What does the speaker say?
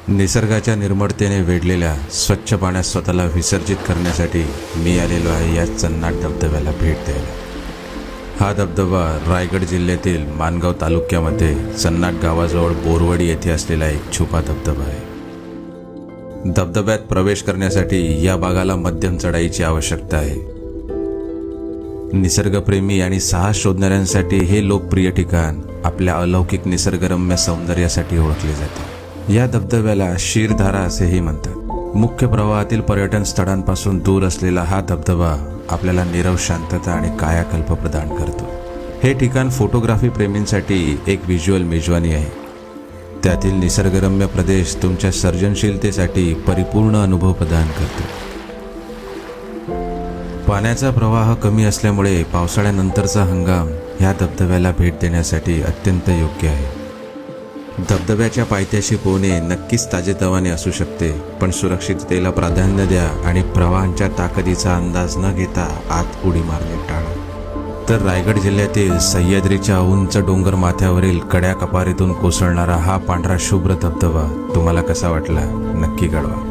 निसर्गाच्या निर्मळतेने वेढलेल्या स्वच्छ पाण्यात स्वतःला विसर्जित करण्यासाठी मी आलेलो आहे या चन्नाट धबधब्याला भेट द्यायला। हा धबधबा रायगड जिल्ह्यातील माणगाव तालुक्यामध्ये चन्नाट गावाजवळ बोरवडी येथे असलेला एक छुपा धबधबा आहे। धबधब्यात प्रवेश करण्यासाठी या भागाला मध्यम चढाईची आवश्यकता आहे। निसर्गप्रेमी आणि साहस शोधणाऱ्यांसाठी हे लोकप्रिय ठिकाण आपल्या अलौकिक निसर्गरम्य सौंदर्यासाठी ओळखले जाते। या धबधब्याला शीरधारा असेही म्हणतात। मुख्य प्रवाहातील पर्यटन स्थळांपासून दूर असलेला हा धबधबा आपल्याला नीरव शांतता आणि कायाकल्प प्रदान करतो। हे ठिकाण फोटोग्राफी प्रेमींसाठी एक व्हिज्युअल मेजवानी आहे। त्यातील निसर्गरम्य प्रदेश तुमच्या सर्जनशीलतेसाठी परिपूर्ण अनुभव प्रदान करतो। पाण्याचा प्रवाह कमी असल्यामुळे पावसाळ्यानंतरचा हंगाम ह्या धबधब्याला भेट देण्यासाठी अत्यंत योग्य आहे। धबधब्याच्या पायथ्याशी पोहणे नक्कीच ताजेतवाने असू शकते, पण सुरक्षिततेला प्राधान्य द्या आणि प्रवाहांच्या ताकदीचा अंदाज न घेता आत उडी मारणे टाळा। तर रायगड जिल्ह्यातील सह्याद्रीच्या उंच डोंगर माथ्यावरील कड्या कपारीतून कोसळणारा हा पांढरा शुभ्र धबधबा तुम्हाला कसा वाटला नक्की कळवा।